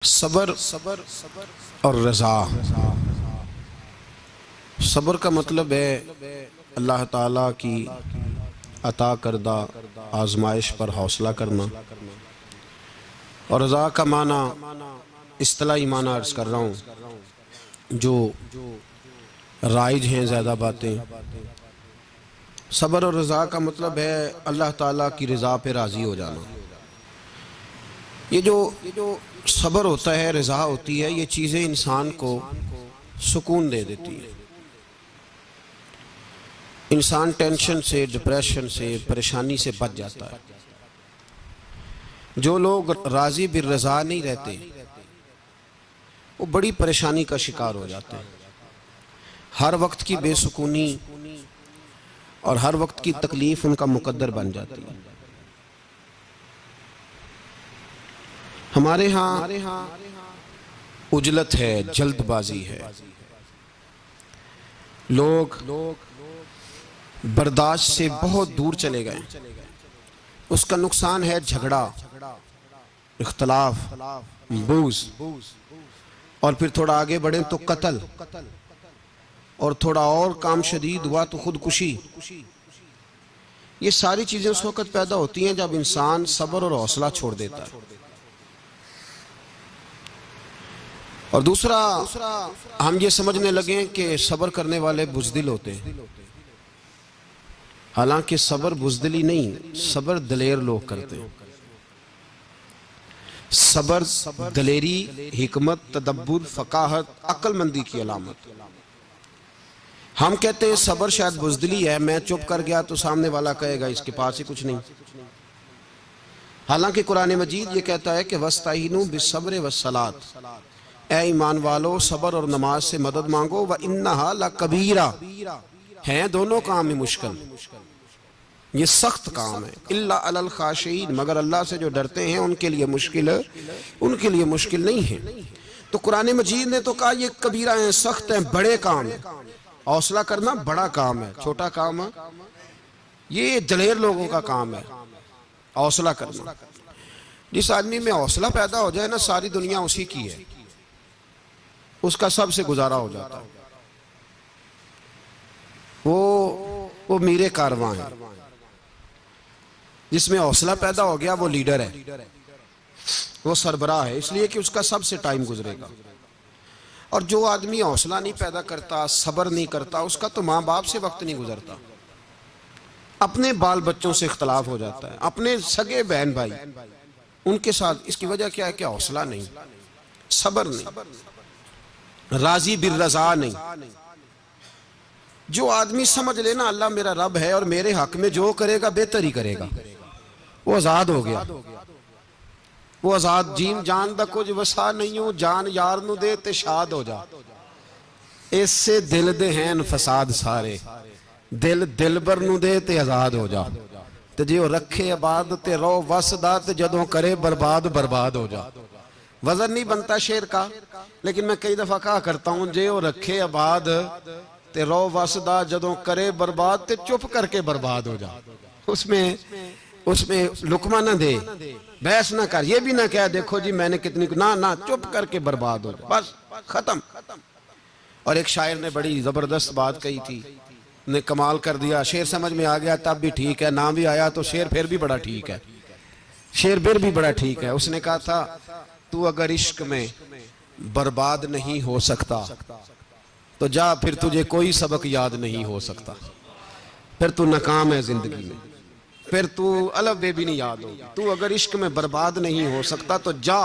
सबर और रज़ा। सबर का मतलब है अल्लाह ताला की अता करदा आजमाइश पर हौसला करना, और रज़ा का माना इस्तिलाही माना अर्ज़ कर रहा हूँ जो राइज हैं ज़्यादा बातें। सबर और रज़ा का मतलब है अल्लाह ताला की रज़ा पे राज़ी हो जाना। ये जो सबर होता है, रज़ा होती है, ये चीज़ें इंसान को सुकून दे देती है। इंसान टेंशन से, डिप्रेशन से, परेशानी से बच जाता है। जो लोग राज़ी बिर रज़ा नहीं रहते वो बड़ी परेशानी का शिकार हो जाते हैं। हर वक्त की बेसुकूनी और हर वक्त की तकलीफ़ उनका मुकद्दर बन जाती है। हमारे यहाँ उजलत है, जल्दबाजी है, लोग बर्दाश्त से बहुत दूर चले गए। उसका नुकसान है झगड़ा, इख्तलाफ, बूज़, और फिर थोड़ा आगे बढ़े तो कत्ल, और थोड़ा और काम शदीद हुआ तो खुदकुशी। ये सारी चीज़ें उस वक़्त पैदा होती हैं जब इंसान सब्र और हौसला छोड़ देता है। और दूसरा, हम ये समझने लगे कि सब्र करने वाले बुज़दिल होते हैं। हालांकि सब्र बुज़दिली नहीं, सब्र दलेर लोग करते हैं। सब्र दलेरी, हिकमत, तदब्बुर, फ़काहत, अक्लमंदी की अलामत। हम कहते हैं सब्र शायद बुज़दिली है, मैं चुप कर गया तो सामने वाला कहेगा इसके पास ही कुछ नहीं। हालांकि कुरान मजीद ये कहता है कि वस्ताइनु बिस्सब्र वस्सलात, ऐ ईमान वालो सब्र और नमाज से मदद मांगो, व इन्नहा लकबीरा, हैं दोनों काम में मुश्किल, ये सख्त काम है। इल्ला अलल खाशिईन, मगर अल्लाह से जो डरते हैं उनके लिए मुश्किल है, उनके लिए मुश्किल नहीं है। तो कुरान मजीद ने तो कहा ये कबीरा हैं, सख्त हैं, बड़े काम है। हौसला करना बड़ा काम है, छोटा काम है? ये दलेर लोगों का काम है हौसला करना। जिस आदमी में हौसला पैदा हो जाए ना, सारी दुनिया उसी की है, उसका सबसे गुजारा हो जाता है। वो मीरे कारवां है। जिसमें हौसला पैदा हो गया वो लीडर है, वो सरबराह है, इसलिए कि उसका सबसे टाइम गुजरेगा। और जो आदमी हौसला नहीं पैदा करता, सब्र नहीं करता, उसका तो माँ बाप से वक्त नहीं गुजरता, अपने बाल बच्चों से इख्तलाफ हो जाता है, अपने सगे बहन भाई उनके साथ। इसकी वजह क्या है कि हौसला नहीं, सब्र नहीं, राजी बिर रज़ा नहीं। जो आदमी समझ लेना अल्लाह मेरा रब है और मेरे हक में जो करेगा बेहतर ही करेगा, वो आजाद हो गया। वो आजाद जीन जान दा कुछ वसा नहीं हो, जान यार नू दे ते शाद हो जा। इससे दिल दे हैं फसाद सारे, दिल दिलबर नू दे ते आजाद हो जा। ते जे रखे आबाद ते रो वसदा, ते जदों करे बर्बाद बर्बाद हो जा। वजन नहीं बनता शेर का, लेकिन मैं कई दफा कहा करता हूं, जे वो रखे आबाद ते रो वसदा, जदों करे बर्बाद ते चुप करके बर्बाद हो जा। उसमें लुकमा ना दे, बहस ना कर, ये भी ना कह देखो जी मैंने कितनी, ना, चुप करके बर्बाद हो जा, बस खत्म। और एक शायर ने बड़ी जबरदस्त बात कही थी, ने कमाल कर दिया। शेर समझ में आ गया तब भी ठीक है, ना भी आया तो शेर फिर भी बड़ा ठीक है, शेर फिर भी बड़ा ठीक है। उसने कहा था, तू अगर इश्क में बर्बाद नहीं हो सकता तो जा, फिर तुझे कोई सबक याद नहीं हो सकता, फिर तू नाकाम है जिंदगी में, फिर तू अलफ बे भी नहीं याद होगी। तू अगर इश्क में बर्बाद नहीं हो सकता तो जा,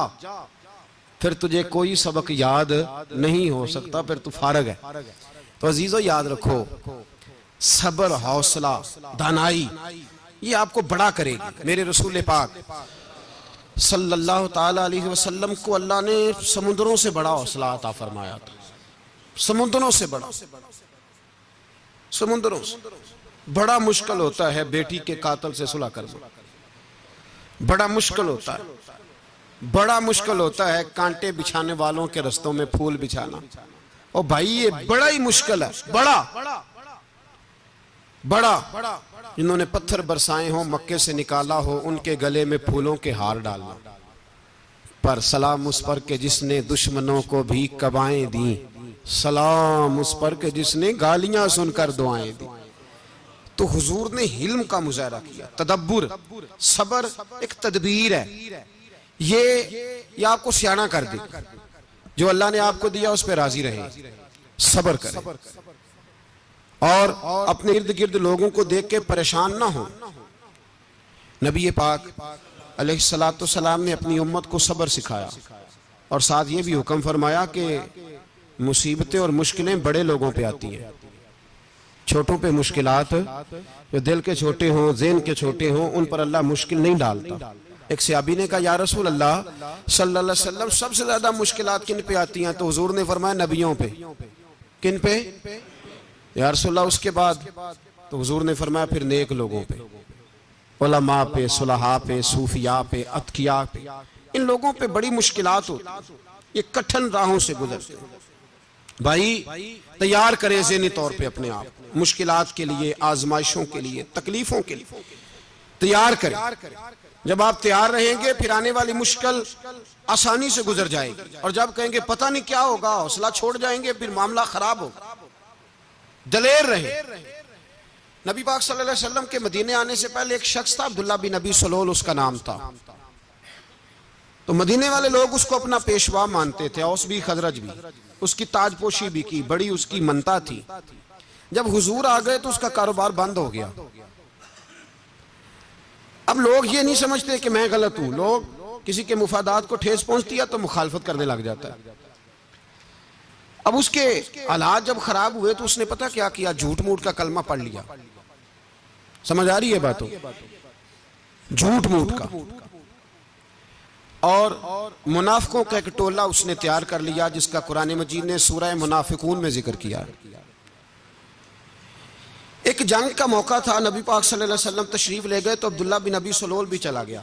फिर तुझे कोई सबक याद नहीं हो सकता, फिर तू फारग है। तो अजीजों याद रखो, सब्र, हौसला, दानाई, ये आपको बड़ा करेगी। मेरे रसूल पाक सल्लल्लाहु ताला अलैहि वसल्लम को अल्लाह ने समुद्रों से बड़ा हौसला अता फरमाया था, समुद्रों से बड़ा। समुद्रों से बड़ा मुश्किल होता है बेटी के कातिल से सुलह करना, बड़ा मुश्किल होता है। बड़ा मुश्किल होता है कांटे बिछाने वालों के रस्तों में फूल बिछाना। और भाई ये बड़ा ही मुश्किल है, बड़ा जिन्होंने पत्थर बरसाए हो, मक्के से निकाला हो, उनके गले में फूलों के हार डालना, पर सलाम उस पर के जिसने दुश्मनों को भी कबाएं दी, सलाम उस पर के जिसने गालियां सुनकर दुआएं दी। तो हुजूर ने हिल्म का मुजाहरा किया, तदब्बुर, सबर एक तदबीर है, ये आपको सियाना कर दे। जो अल्लाह ने आपको दिया उस पर राजी रहे, सबर करें और अपने इर्द गिर्द लोगों को देख के परेशान ना हो। नबी पाक अलैहिस्सलातु सलाम ने अपनी उम्मत को सबर सिखाया और साथ ये भी हुक्म फरमाया कि मुसीबतें और मुश्किलें बड़े लोगों पे आती हैं, छोटों पे मुश्किलात, जो दिल के छोटे हों, ज़हन के छोटे हों, उन पर अल्लाह मुश्किल नहीं डालता। एक सहाबी ने कहा, या रसूल अल्लाह सल्लल्लाहु अलैहि वसल्लम, सबसे ज्यादा मुश्किलात किन पे आती हैं? तो हुजूर ने फरमाया नबियों पे। किन पे? या रसूल अल्लाह उसके बाद? तो हुजूर ने फरमाया फिर नेक लोगों पे, उलमा पे, सुलहा पे, सूफिया पे, अतकिया पे। इन लोगों पे बड़ी मुश्किलात होती, ये कठिन राहों से गुजरते हैं। भाई तैयार करें ज़हनी तौर पे अपने आप, मुश्किलात के लिए, आजमाइशों के लिए, तकलीफों के लिए तैयार करें। जब आप तैयार रहेंगे फिर आने वाली मुश्किल आसानी से गुजर जाएगी, और जब कहेंगे पता नहीं क्या होगा, हौसला छोड़ जाएंगे, फिर मामला खराब होगा। दलेर रहे। नबी पाक सल्लल्लाहु अलैहि वसल्लम के मदीने आने से पहले एक शख्स था, अब्दुल्ला बिन नबी सलोल उसका नाम था। तो मदीने वाले लोग उसको अपना पेशवा मानते थे, औस भी खजरज भी, उसकी ताजपोशी भी की, बड़ी उसकी मनता थी। जब हुजूर आ गए तो उसका कारोबार बंद हो गया। अब लोग ये नहीं समझते कि मैं गलत हूं, लोग किसी के मुफादात को ठेस पहुंचती है तो मुखालफत करने लग जाता है। अब उसके हालात जब खराब हुए तो उसने पता क्या किया, झूठ मूठ का कलमा पढ़ लिया। समझ आ रही है बातों? झूठ मूठ का, और मुनाफिकों का एक टोला उसने तैयार कर लिया, जिसका कुरान मजीद ने सूरह मुनाफिकून में जिक्र किया। एक जंग का मौका था, नबी पाक सल्लल्लाहु अलैहि वसल्लम तशरीफ ले गए तो अब्दुल्ला बिन नबी सलोल भी चला गया।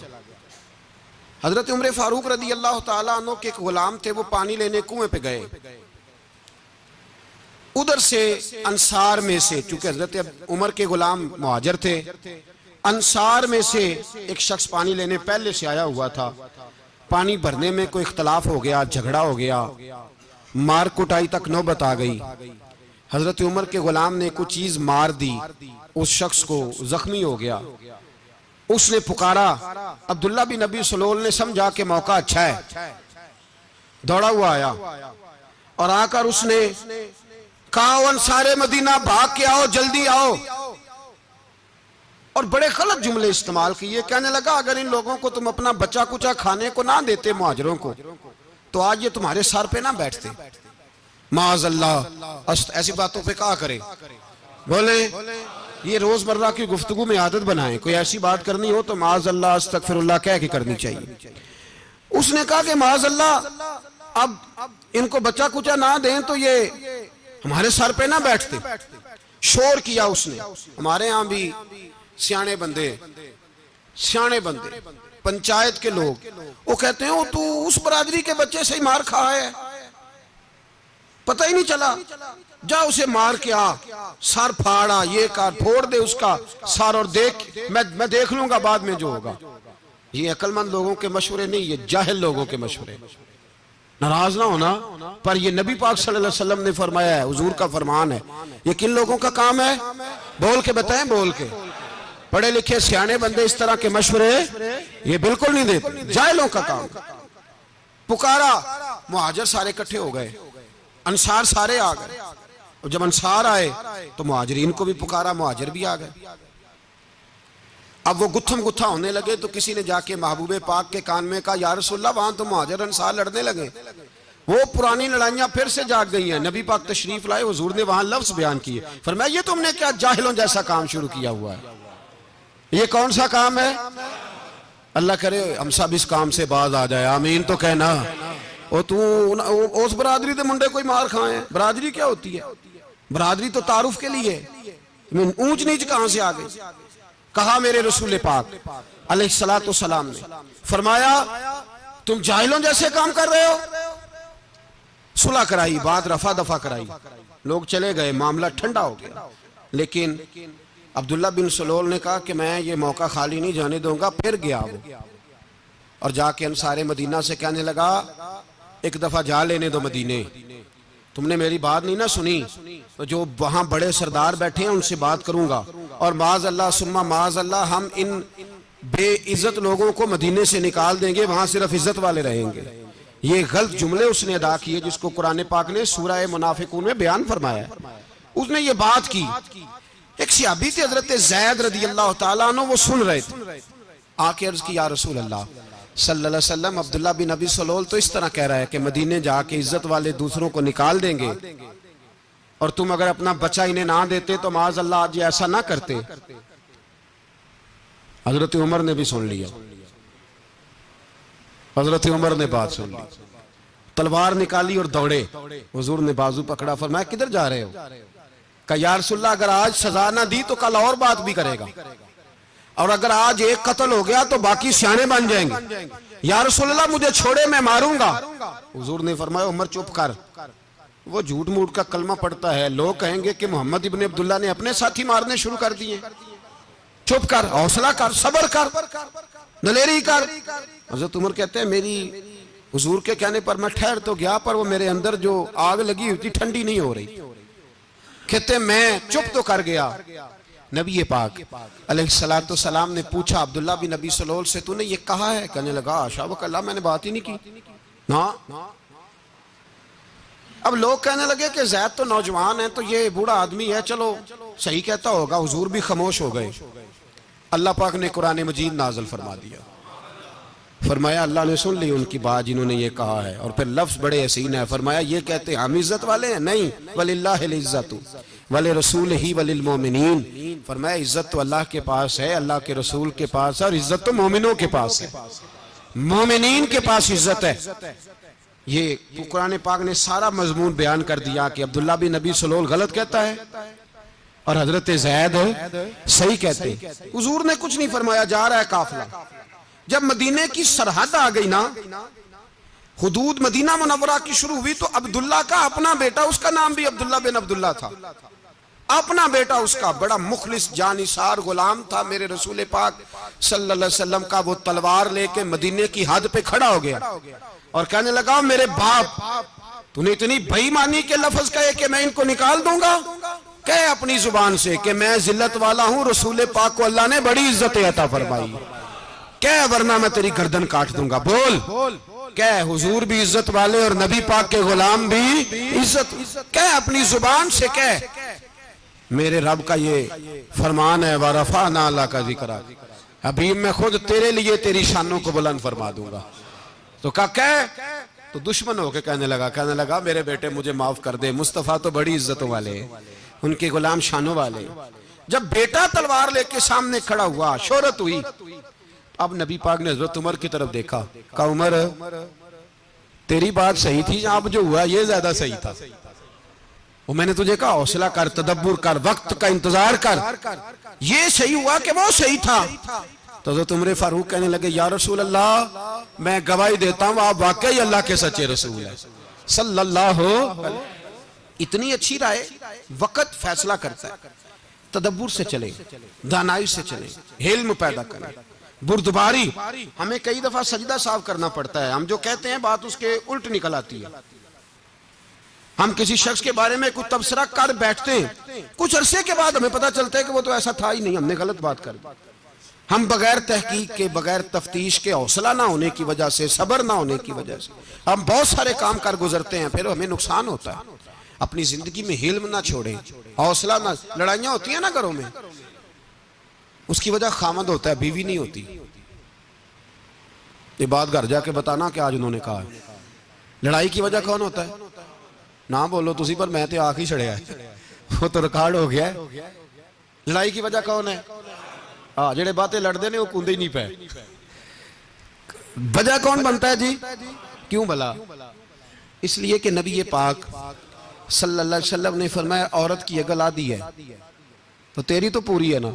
हजरत उमर फारूक रदी अल्लाह तआला अन्हु के एक गुलाम थे, वो पानी लेने कुएं पे गए। उधर से अंसार में से, चूंकि हजरत उमर के गुलाम मुहाजिर थे, अंसार में से एक शख्स पानी लेने पहले से आया हुआ था। पानी भरने में कोई इख्तलाफ हो गया, झगड़ा हो गया, मार कुटाई तक नौबत आ गई। हजरत उमर के गुलाम ने कुछ चीज मार दी, उस शख्स को जख्मी हो गया। उसने पुकारा, अब्दुल्ला बिन नबी सलोल ने समझा कि मौका अच्छा है, दौड़ा हुआ आया और आकर उसने कहा, अंसारे मदीना भाग के आओ, जल्दी आओ। और बड़े गलत जुमले इस्तेमाल किए। कहने लगा, अगर इन लोगों को तुम अपना बच्चा कुचा खाने को ना देते मुहाजिरों को, तो आज ये तुम्हारे सर पे ना बैठते। माअज़ल्लाह, ऐसी बातों पे कहा करे। बोले ये रोजमर्रा की गुफ्तगू में आदत बनाए, कोई ऐसी बात करनी हो तो माअज़ल्लाह अस्तगफिरुल्लाह कह के करनी चाहिए। उसने कहा कि माअज़ल्लाह, अब इनको बच्चा कुचा ना दें तो ये हमारे सर पे ना बैठते। शोर किया उसने। हमारे यहां भी सियाने बंदे पंचायत के लोग, वो कहते हैं, वो तू उस बरादरी के बच्चे से ही मार खा है, पता ही नहीं चला, जा उसे मार के आ, सर फाड़ा, ये कर, फोड़ दे उसका सर, और देख मैं देख लूंगा बाद में जो होगा। ये अक्लमंद लोगों के मशवरे नहीं, ये जाहिल लोगों के मशवरे। नाराज ना होना, पर ये नबी पाक सल्लल्लाहु अलैहि वसल्लम ने फरमाया है, हुजूर का फरमान है। ये किन लोगों का काम है? बोल के बताएं, बोल के। पढ़े लिखे सियाने बंदे इस तरह के मशवरे ये बिल्कुल नहीं देते, जाहिलों का काम। पुकारा, मुहाजिर सारे इकट्ठे हो गए, अंसार सारे आ गए। और जब अंसार आए तो मुहाजिरीन को भी पुकारा, मुहाजिर भी आ गए। अब वो गुत्थम गुत्था होने लगे तो किसी ने जाके महबूबे पाक के कान में कहा, या रसूलल्लाह, वहां तो मुहाजिर अंसार लड़ने लगे, वो पुरानी लड़ाइयां फिर से जाग गई हैं। नबी पाक तशरीफ लाए, हुजूर ने वहां लफ्ज बयान किए, फरमाया ये तुमने क्या जाहिलों जैसा काम शुरू किया हुआ है? ये कौन सा काम है? अल्लाह करे हम सब इस काम से बाज आ जाए, आमीन तो कहना। और तू उस बरादरी के मुंडे कोई मार खाए? बरादरी क्या होती है? बरादरी तो तारुफ के लिए, ऊंच नीच कहां से आ गई? कहा मेरे रसूल पाक अलैहिस्सलातु सलाम ने, फरमाया तुम जाहिलों जैसे काम कर रहे हो। सुलह कराई, बात रफा दफा कराई, लोग चले गए, मामला ठंडा हो गया। लेकिन अब्दुल्ला बिन सलोल ने कहा कि मैं ये मौका खाली नहीं जाने दूंगा। फिर गया वो, और जाके अंसारे मदीना से कहने लगा एक दफा जा लेने दो मदीने, तुमने मेरी बात नहीं ना सुनी तो जो वहां बड़े सरदार बैठे हैं उनसे बात करूंगा, और माज अल्लाह सुम्मा माज अल्लाह हम इन बेइज्जत लोगों को मदीने से निकाल देंगे, वहां सिर्फ इज्जत वाले रहेंगे। ये गलत जुमले उसने अदा किए जिसको कुरान पाक ने सूरह मुनाफिकून में बयान फरमाया। उसने ये बात की। एक सहाबी थे हजरत ज़ैद रदी अल्लाह तआला अन्हु, वो सुन रहे थे। आके अर्ज की या रसूल अल्लाह सल्लल्लाहु अलैहि वसल्लम, अब्दुल्ला बिन अबी सलोल तो इस तरह कह रहा है कि मदीने जाके इज्जत वाले दूसरों को निकाल देंगे, और तुम अगर अपना बच्चा इन्हें ना देते तो माज अल्लाह आज ऐसा ना करते। हजरत उमर ने भी सुन लिया। हजरत उमर ने बात सुन ली, तलवार निकाली और दौड़े। हुजूर ने बाजू पकड़ा, फरमाया किधर जा रहे हो? कहा या रसूलल्लाह अगर आज सजा ना दी तो कल और बात भी करेगा, और अगर आज एक कत्ल हो गया तो बाकी सियाने बन जाएंगे। या रसूलल्लाह मुझे छोड़े, मैं मारूंगा। हुजूर ने फरमाया उमर चुप कर, वो झूठ मूठ का कलमा पढ़ता है, लोग कहेंगे कि मोहम्मद इब्ने अब्दुल्ला ने अपने साथी मारने शुरू कर दिए। चुप कर, हौसला कर, सब्र कर, दलेरी कर। हज़रत उमर कहते हैं मेरी हुजूर के कहने पर मैं ठहर तो गया, पर वो मेरे अंदर जो आग लगी हुई थी ठंडी नहीं हो रही। कहते मैं चुप तो कर गया। नबी पाक अलैहिस्सलातु सलाम ने पूछा अब्दुल्ला बिन नबी सलोल से, तूने ये कहा है? कहने लगा आशा वकल्ला मैंने बात ही नहीं की ना। अब लोग कहने लगे कि ज़ैद तो नौजवान है, तो ये बूढ़ा आदमी है, चलो सही कहता होगा। हुजूर भी खामोश हो गए। अल्लाह पाक ने कुरान मजीद नाज़िल फरमा दिया। फरमाया अल्लाह ने सुन ली उनकी बात जिन्होंने ये कहा है, और फिर लफ्ज बड़े हसीन है। फरमाया ये कहते हम इज्जत वाले हैं? नहीं, वलिल्लाहिल इज्जतु वले रसूल ही वलिल मोमिनीन। फरमाया इज्जत तो अल्लाह के पास है, अल्लाह के रसूल के पास है, और इज्जत तो मोमिनों के पास है, मोमिनीन के पास इज्जत है। ये कुरान पाक ने सारा मजमून बयान कर दिया कि अब्दुल्ला बिन नबी सलोल गलत कहता है और हजरत ज़ैद सही कहते। हुजूर ने कुछ नहीं फरमाया, जा रहा है काफिला। जब मदीने की सरहद आ गई ना, हुदूद मदीना मुनव्वरा की शुरू हुई, तो अब्दुल्ला का अपना बेटा, उसका नाम भी अब्दुल्ला बिन अब्दुल्ला था, अपना बेटा उसका बड़ा मुखलिस जानिसार गुलाम था मेरे रसूल पाक सल्लल्लाहु अलैहि वसल्लम का। वो तलवार लेके मदीने की हद पे खड़ा हो गया और कहने लगा मेरे बाप, तूने इतनी बेईमानी के लफ्ज कहे कि मैं इनको निकाल दूंगा? कहे अपनी जुबान से कि मैं जिल्लत वाला हूं, रसूल पाक को अल्लाह ने बड़ी इज्जत अता फरमाई, कह वरना मैं तेरी गर्दन काट दूंगा। बोल कह हुजूर भी इज्जत वाले और नबी पाक के गुलाम भी इज्जत। कह अपनी जुबान से कह, मेरे रब का ये फरमान है, वरफाना अल्लाह का जिक्र, अभी मैं खुद तेरे लिए तेरी शानों को बुलंद फरमा दूंगा। तो कह, तो दुश्मन होके कहने लगा मेरे बेटे मुझे माफ कर दे, मुस्तफा तो बड़ी इज्जतों वाले, उनके गुलाम शानों वाले। जब बेटा तलवार लेके सामने खड़ा हुआ, शोहरत हुई, अब नबी पाक ने हजरत उमर की तरफ देखा, कहा उमर तेरी बात सही थी, अब जो हुआ ये ज्यादा सही था। वो मैंने तुझे कहा हौसला कर, तदब्बुर कर, वक्त का इंतजार कर, ये सही हुआ कि वो सही था। तो हजरत उमर फारूक कहने लगे या रसूल अल्लाह मैं गवाही देता हूं आप वाकई अल्लाह के सच्चे रसूल है सल्लल्लाहु। इतनी अच्छी राय, वक्त फैसला करता है। तदब्बुर से चले, दानाई से चले, हिल्म पैदा करें, बुर्दबारी। हमें कई दफा सजदा साफ करना पड़ता है, हम जो कहते हैं बात उसके उल्ट निकल आती है। हम किसी शख्स के बारे में कुछ तबसरा कर बैठते हैं, कुछ अरसे के बाद हमें पता चलता है कि वो तो ऐसा था ही नहीं, हमने गलत बात कर दी। हम बगैर तहकीक के, बगैर तफ्तीश के, हौसला ना होने की वजह से, सब्र ना होने की वजह से हम बहुत सारे काम कर गुजरते हैं, फिर हमें नुकसान होता है। अपनी जिंदगी में हिल्म ना छोड़े, हौसला ना। लड़ाइयां होती है ना घरों में, उसकी वजह खामद होता है, बीवी नहीं होती। ये बात घर जाके बताना कि आज उन्होंने कहा। लड़ाई की वजह कौन होता है? ना बोलो तुसी, पर मैं तो आख ही छड़िया, वो तो रिकॉर्ड हो गया है। लड़ाई की वजह कौन है? हाँ, जेड़े बातें लड़ते ने वो कूदे ही नहीं पे। वजह कौन बनता है जी? क्यों भला? इसलिए कि नबी पाक सल्लल्लाहु अलैहि वसल्लम ने फरमाया औरत की अगल आधी है तो तेरी तो पूरी है ना।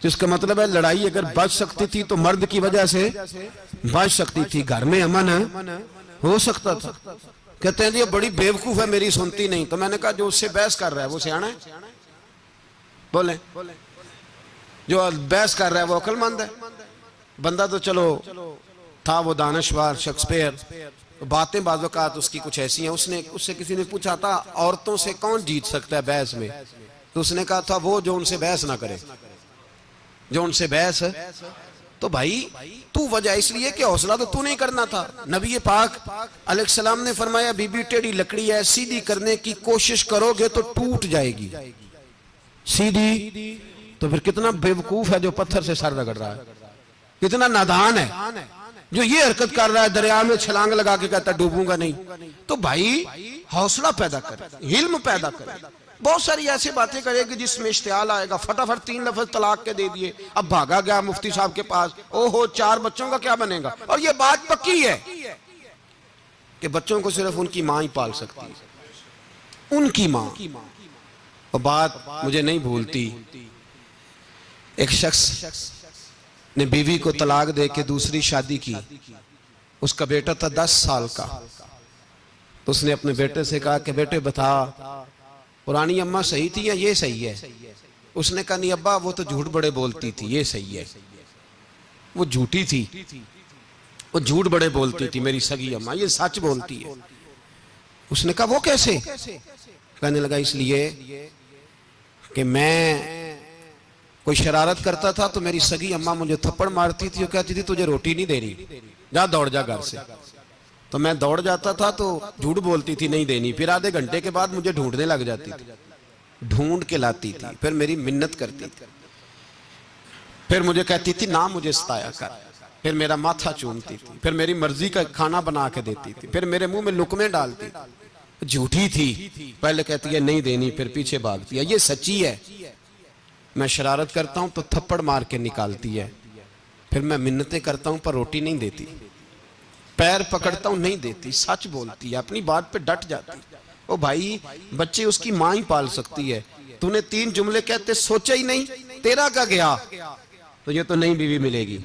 तो इसका मतलब है लड़ाई अगर बच सकती थी तो मर्द की वजह से बच सकती थी, घर में अमन हो सकता था। कहते हैं जी बड़ी बेवकूफ है, मेरी सुनती नहीं। तो मैंने कहा जो उससे बहस कर रहा है वो सियाना है? बोले जो बहस कर रहा है वो अक्लमंद है? बंदा तो चलो था वो दानश्वर शेक्सपियर, बातें बाज़ वक़ात उसकी कुछ ऐसी हैं। उससे किसी ने पूछा था औरतों से कौन जीत सकता है बहस में, तो उसने कहा था वो जो उनसे बहस ना करे, जो उनसे बहस। तो भाई तू वजह इसलिए कि हौसला तो तू नहीं करना था। नबी पाक अलैहिस्सलाम ने फरमाया बीबी टेढ़ी लकड़ी है, सीधी करने की कोशिश करोगे तो टूट जाएगी। सीधी तो फिर कितना बेवकूफ है जो पत्थर से सर रगड़ रहा है, कितना नादान है जो ये हरकत कर रहा है, दरिया में छलांग लगा के कहता डूबूंगा नहीं। तो भाई हौसला पैदा कर, हिल्म पैदा कर। बहुत सारी ऐसी बातें करेगी जिसमें इश्तियाल आएगा, फटाफट 3 लफ्ज तलाक के दे दिए, अब भागा गया मुफ्ती साहब के पास, ओहो 4 बच्चों का क्या बनेगा। और ये बात पक्की है कि बच्चों को सिर्फ उनकी मां ही पाल सकती है, उनकी मां। और बात मुझे नहीं भूलती, एक शख्स ने बीवी को तलाक दे के दूसरी शादी की, उसका बेटा था 10 साल का। तो उसने अपने बेटे से कहा कि बेटे बता पुरानी अम्मा सही थी या ये सही है। उसने कहा नहीं अब्बा वो तो झूठ बड़े बोलती थी, ये सही है। वो झूठी थी, वो झूठ बड़े बोलती थी मेरी सगी अम्मा, ये सच बोलती है। उसने कहा वो कैसे। कहने लगा इसलिए कि मैं कोई शरारत करता था तो मेरी सगी अम्मा मुझे थप्पड़ मारती थी और कहती थी तुझे रोटी नहीं दे रही, जा दौड़ जा घर से। तो मैं दौड़ जाता था तो झूठ बोलती थी नहीं देनी, फिर आधे घंटे के बाद मुझे ढूंढने लग जाती थी, ढूंढ के लाती थी, फिर मेरी मिन्नत करती थी, फिर मुझे कहती थी ना मुझे सताया कर, फिर मेरा माथा चूमती थी, फिर मेरी मर्जी का खाना बना के देती थी, फिर मेरे मुंह में लुकमे डालती थी। झूठी थी, पहले कहती है नहीं देनी, फिर पीछे भागती है। ये सच्ची है, मैं शरारत करता हूं तो थप्पड़ मार के निकालती है, फिर मैं मिन्नतें करता हूं पर रोटी नहीं देती, पैर पकड़ता हूं नहीं देती, सच बोलती है, अपनी बात पे डट जाती। ओ भाई बच्चे उसकी मां ही पाल सकती है। तूने 3 जुमले कहते सोचा ही नहीं, तेरा क्या गया, तो ये तो नई बीवी मिलेगी,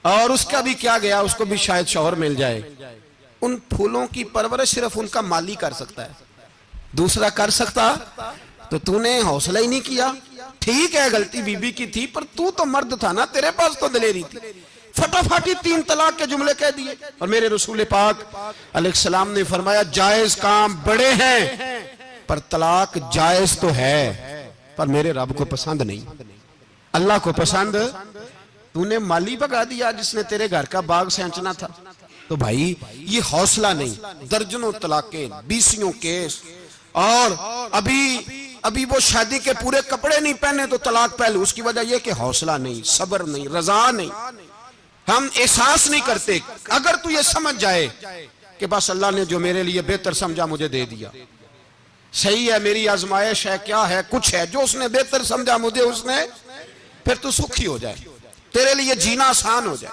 और उसका भी क्या गया, उसको भी शायद शौहर मिल जाए। उन फूलों की परवरिश सिर्फ उनका माली कर सकता है, दूसरा कर सकता। तो तूने हौसला ही नहीं किया। ठीक है गलती बीबी की थी, पर तू तो मर्द था ना, तेरे पास तो दलेरी थी। फटाफटी 3 तलाक के जुमले कह दिए। और मेरे रसूल पाक अलैहिस्सलाम ने फरमाया जायज काम बड़े हैं, पर तलाक जायज तो है, पर मेरे रब को पसंद नहीं, अल्लाह को पसंद। तूने माली भगा दिया जिसने तेरे घर का बाग सेंचना था। तो भाई ये हौसला नहीं, दर्जनों तलाके, 20 केस, और अभी वो शादी के पूरे कपड़े नहीं पहने तो तलाक पहले। उसकी वजह यह कि हौसला नहीं, सब्र नहीं, रजा नहीं, हम एहसास नहीं करते। अगर तू ये समझ जाए कि बस अल्लाह ने जो मेरे लिए बेहतर समझा मुझे दे दिया, सही है, मेरी आजमाइश है, क्या है, कुछ है जो उसने बेहतर समझा मुझे उसने, फिर तू सुखी हो जाए, तेरे लिए जीना आसान हो जाए,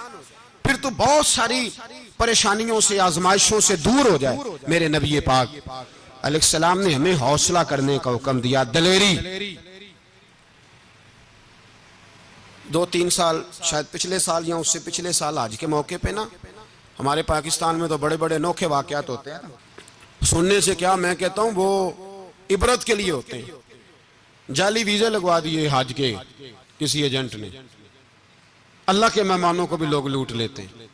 फिर तू बहुत सारी परेशानियों से आजमाइशों से दूर हो जाए। मेरे नबी पाक अलैहिस्सलाम ने हमें हौसला करने का हुक्म दिया, दलेरी। 2-3 साल शायद पिछले साल या उससे पिछले साल आज के मौके पे ना, हमारे पाकिस्तान में तो बड़े बड़े अनोखे वाकयात होते हैं, सुनने से क्या मैं कहता हूं वो इबरत के लिए होते हैं। जाली वीजे लगवा दिए हज के किसी एजेंट ने, अल्लाह के मेहमानों को भी लोग लूट लेते हैं,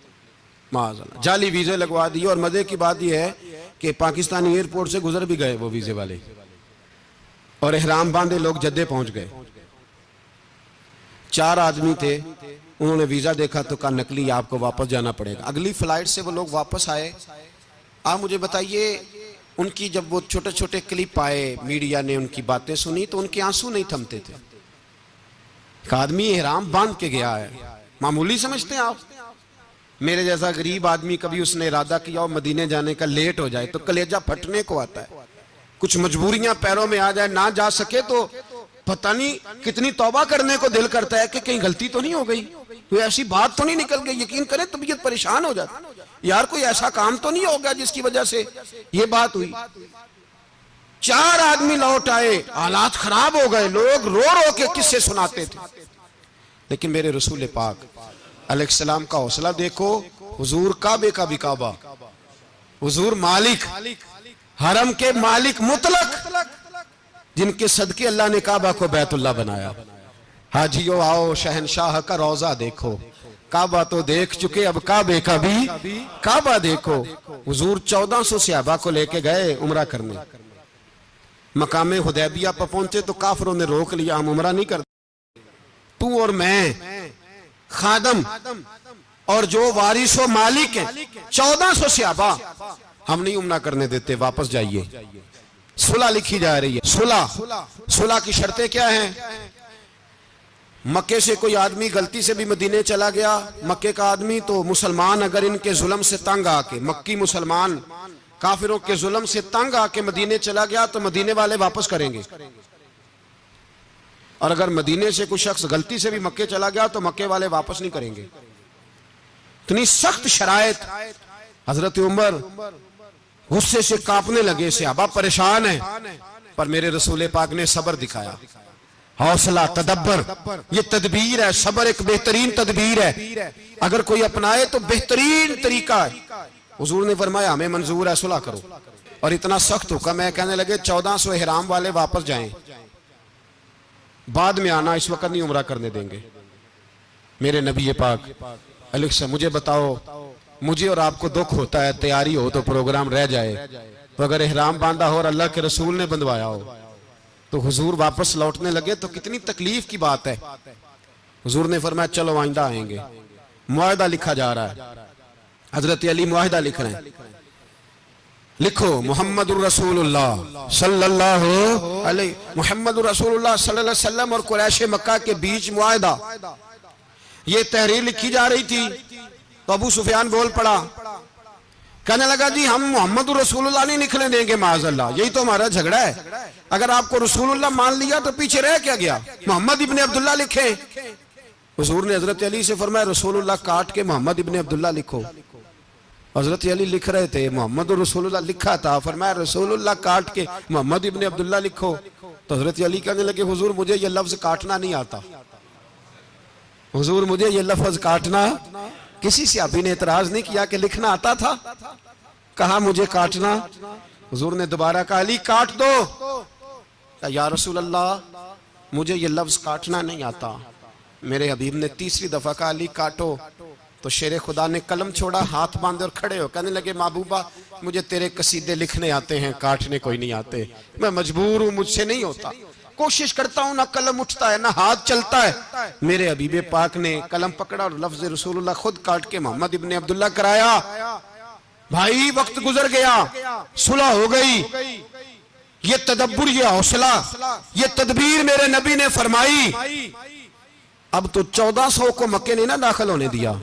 माज़अल्लाह जाली वीजे लगवा दिए। और मजे की बात यह है कि पाकिस्तानी एयरपोर्ट से गुजर भी गए वो वीजे वाले, और एहराम बांधे लोग जद्दे पहुंच गए। 4 आदमी थे, उन्होंने वीजा देखा तो कहा नकली, आपको वापस जाना पड़ेगा। अगली फ्लाइट से वो लोग वापस आए। आप मुझे बताइए, उनकी जब वो छोटे छोटे क्लिप आए, मीडिया ने उनकी बातें सुनी तो उनके आंसू नहीं थमते थे। एक आदमी एहराम बांध के गया है, मामूली समझते हैं आप? मेरे जैसा गरीब आदमी कभी उसने इरादा किया और मदीने जाने का लेट हो जाए तो कलेजा फटने को आता है, कुछ मजबूरियां पैरों में आ जाए, ना जा सके तो पता नहीं कितनी तौबा करने को दिल करता है कि कहीं गलती तो नहीं हो गई, कोई ऐसी बात तो नहीं निकल गई। यकीन करें तबीयत परेशान हो जाती, यार कोई ऐसा काम तो नहीं हो गया जिसकी वजह से ये बात हुई। 4 आदमी लौट आए, हालात खराब हो गए, लोग रो रो के किस्से सुनाते थे। लेकिन मेरे रसूल पाक अलैहिस्सलाम का हौसला देखो। हुजूर काबे का भी काबा, हुजूर मालिक, हरम के मालिक मुतलक, जिनके सदके अल्लाह ने काबा को बैतुल्लाह बनाया। हाजियो आओ शहनशाह का रोजा देखो, काबा तो देख चुके, अब काबे का भी काबा देखो। हुजूर 1400 सहाबा को लेके गए उमरा करने। मकामे हुदैबिया पर पहुंचे तो काफिरों ने रोक लिया, हम उमरा नहीं करते। तू और मैं खादम और जो वारिसो मालिक है 1400 सहाबा हम नहीं उमरा करने देते, वापस जाइए। सुलह लिखी जा रही है। सुलह की शर्तें क्या हैं? मक्के से कोई आदमी गलती से भी मदीने चला गया, मक्के का आदमी, तो मुसलमान अगर इनके जुल्म से तंग आके, मक्की मुसलमान काफिरों के जुल्म से तंग आके मदीने चला गया तो मदीने वाले वापस करेंगे। और अगर मदीने से कोई शख्स गलती से भी मक्के चला गया तो मक्के वाले वापस नहीं करेंगे। इतनी सख्त शराइत। हजरत उमर गुस्से से कांपने लगे, सहाबा परेशान है, पर मेरे रसूल पाक ने सब्र दिखाया। हौसला, तदब्बर, ये तदबीर है। सब्र एक बेहतरीन तदबीर है, अगर कोई अपनाए तो बेहतरीन तरीका है। हुजूर ने फरमाया हमें मंजूर है, सुलह करो। और इतना सख्त हुक्म है, कहने लगे 1400 इहराम वाले वापस जाएं, बाद में आना, इस वक्त नहीं उमरा करने देंगे। मेरे नबी पाक अलैहि, मुझे बताओ, मुझे और आपको दुख होता है तैयारी हो तो प्रोग्राम रह जाए, तो अगर इहराम बांधा हो और अल्लाह के रसूल ने बंधवाया हो तो हुजूर वापस लौटने लगे तो कितनी तकलीफ की बात है। हुजूर ने फरमाया चलो आइंदा आएंगे। मुआहदा लिखा जा रहा है, हजरत अली मुआहदा लिख रहे हैं। लिखो मुहम्मदुर रसूलुल्लाह सल्लल्लाहु अलैहि, मुहम्मदुर रसूलुल्लाह सल्लल्लाहु अलैहि वसल्लम और कुरैश मक्का के बीच मुआहदा। ये तहरीर लिखी जा रही थी तो अबू सुफियान बोल पड़ा, कहने लगा जी हम मोहम्मद रसूलुल्लाह नहीं निकलने देंगे माज़अल्लाह, यही तो हमारा झगड़ा है। अगर आपको रसूलुल्लाह मान लिया तो पीछे रह क्या गया, मोहम्मद इब्ने अब्दुल्ला लिखे। हुजूर ने हजरत अली से फरमाया रसूलुल्लाह काट के मोहम्मद इब्ने अब्दुल्ला लिखो। हजरत अली लिख रहे थे, मोहम्मद रसूलुल्लाह लिखा था, फरमाया रसूलुल्लाह काट के मोहम्मद इब्ने अब्दुल्ला लिखो। तो हजरत अली कहने लगे हुजूर मुझे ये लफ्ज काटना नहीं आता, हुजूर मुझे ये लफ्ज काटना। किसी सहाबी ने एतराज नहीं किया कि लिखना आता था, कहा मुझे काटना। हुजूर ने दोबारा कहा अली काट दो। या रसूल अल्लाह मुझे ये लफ्ज काटना नहीं आता। मेरे हबीब ने तीसरी दफा कहा अली काटो। तो शेर खुदा ने कलम छोड़ा, हाथ बांधे और खड़े हो कहने लगे महबूबा मुझे तेरे कसीदे लिखने आते हैं, काटने कोई नहीं आते, मैं मजबूर हूं, मुझसे नहीं होता। कोशिश करता हूं, ना कलम उठता है ना हाथ चलता है। मेरे हबीबे पाक ने कलम पकड़ा और लफ्ज रसूलुल्लाह खुद काट के मोहम्मद इब्ने अब्दुल्ला कराया। भाई वक्त गुजर गया, सुलह हो गई। ये तदब्बुर, ये हौसला, ये तदबीर मेरे नबी ने फरमाई। अब तो 1400 को मक्के ने ना दाखिल होने दिया,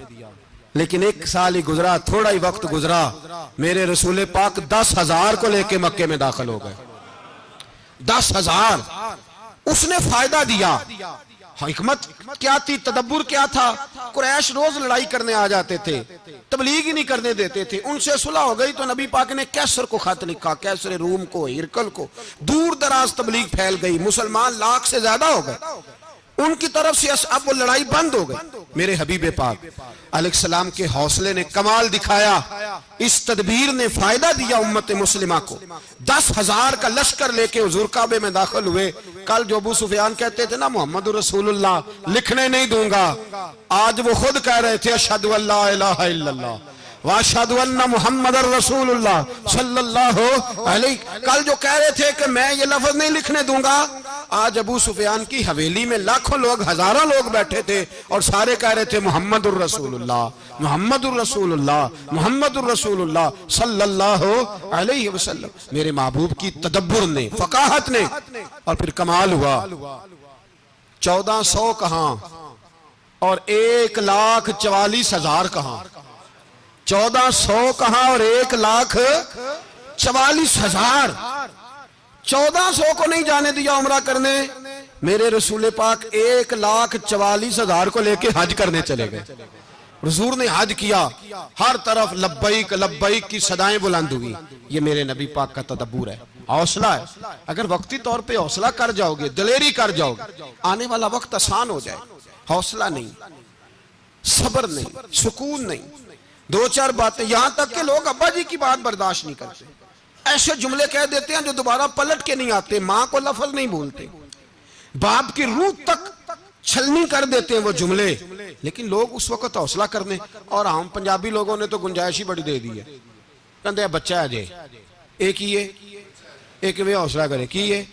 लेकिन एक साल ही गुजरा, थोड़ा ही वक्त गुजरा, मेरे रसूल पाक 10,000 को लेके मक्के में दाखिल हो गए। 10,000 उसने फायदा दिया। हिकमत क्या थी, तदब्बुर क्या था? कुरैश रोज लड़ाई करने आ जाते थे, तबलीग ही नहीं करने देते थे। उनसे सुलह हो गई तो नबी पाक ने कैसर को खत लिखा, कैसर रूम को, हिरकल को, दूर दराज तबलीग फैल गई, मुसलमान 1,00,000 से ज्यादा हो गए उनकी तरफ से। अब वो लड़ाई बंद हो गई। मेरे हबीब पाक अलैहिस्सलाम के हौसले ने कमाल दिखाया, इस तदबीर ने फायदा दिया उम्मत मुस्लिमा को। 10,000 का लश्कर लेके हुजूर काबे में दाखिल हुए। कल जो अबू सुफियान कहते थे ना मोहम्मद रसूलुल्लाह लिखने नहीं दूंगा, आज वो खुद कह रहे थे अशहदु अल्ला इलाहा इल्लल्लाह व अशहदु अन्ना मुहम्मदर रसूलुल्लाह सल्लल्लाहु अलैहि। कल जो कह रहे थे कि मैं ये लफ्ज नहीं लिखने दूंगा, आज अबू सुफियान की हवेली में लाखों लोग, हजारों लोग बैठे थे और सारे कह रहे थे मोहम्मदुर रसूलुल्लाह, मोहम्मदुर रसूलुल्लाह, मोहम्मदुर रसूलुल्लाह सल्लल्लाहु अलैहि वसल्लम। मेरे महबूब की तदब्बुर ने, फकाहत ने, और फिर कमाल हुआ। 1400 कहां और 1,44,000 कहां, 1400 कहां और 1,44,000। 1400 को नहीं जाने दिया उमरा करने। मेरे रसूल पाक 1,44,000 को लेके हज करने चले गए। हुजूर ने हज किया, हर तरफ लब्बैक लब्बैक की सदाएं बुलंद हुई। ये मेरे नबी पाक का तदब्बुर है, हौसला है। अगर वक्ती तौर पे हौसला कर जाओगे, दिलेरी कर जाओगे, आने वाला वक्त आसान हो जाए। हौसला नहीं, सब्र नहीं, सुकून नहीं, 2-4 बातें, यहां तक के लोग अब्बा जी की बात बर्दाश्त नहीं करते, ऐसे जुमले कह देते हैं जो दोबारा पलट के नहीं आते, मां को लफ्ज नहीं बोलते, बाप की रूह तक छलनी कर देते हैं वो जुमले, लेकिन लोग उस वक्त हौसला करने, और हम पंजाबी लोगों ने तो गुंजाइश ही बड़ी दे दी है, कहते बच्चा है जे एक ही है, एक वे हौसला करे की है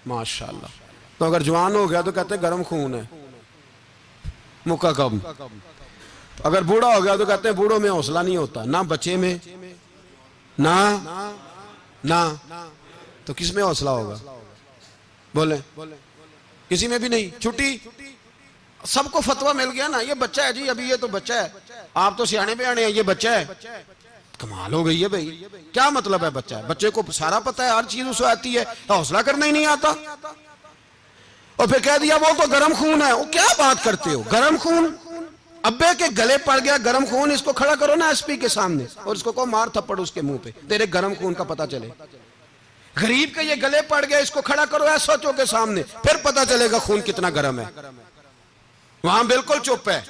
माशाल्लाह। तो अगर जवान हो गया तो कहते गर्म खून है, मुक्का कम। अगर बूढ़ा हो गया तो कहते हैं बूढ़ों में हौसला नहीं होता, ना बच्चे में ना ना, तो किस में हौसला होगा? बोले किसी में भी नहीं। छुट्टी, सबको फतवा मिल गया ना, ये बच्चा है जी, अभी ये तो बच्चा है, आप तो सियाने बयाने हैं, ये बच्चा है। कमाल हो गई है भाई, क्या मतलब है बच्चा है? बच्चे को सारा पता है, हर चीज उसे आती है, हौसला करना ही नहीं आता। और फिर कह दिया वो तो गर्म खून है। वो क्या बात करते हो, गर्म खून? अब्बे के गले पड़ गया गर्म खून, इसको खड़ा करो ना एसपी के सामने और इसको को मार थप्पड़ उसके मुंह पे, तेरे गर्म खून का पता चले। गरीब के ये गले पड़ गया, इसको खड़ा करो एसओचओ के सामने, फिर पता चलेगा खून कितना गर्म है। वहां बिल्कुल चुप है,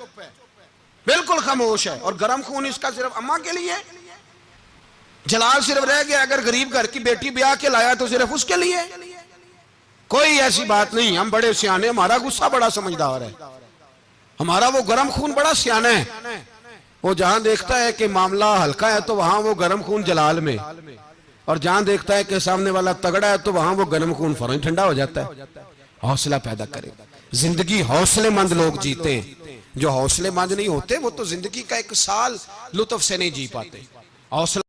बिल्कुल खामोश है। और गर्म खून इसका सिर्फ अम्मा के लिए, जलाल सिर्फ रह गया अगर गरीब घर की बेटी ब्याह के लाया तो सिर्फ उसके लिए। कोई ऐसी बात नहीं, हम बड़े सियाने, हमारा गुस्सा बड़ा समझदार है, हमारा वो गर्म खून बड़ा सियाना है। वो जहां देखता है कि मामला हल्का है तो वहां वो गर्म खून जलाल में, और जहां देखता है कि सामने वाला तगड़ा है तो वहां वो गर्म खून फौरन ठंडा हो जाता है। हौसला पैदा करे, जिंदगी हौसलेमंद लोग जीते हैं, जो हौसलेमंद नहीं होते वो तो जिंदगी का एक साल लुत्फ से नहीं जी पाते। हौसला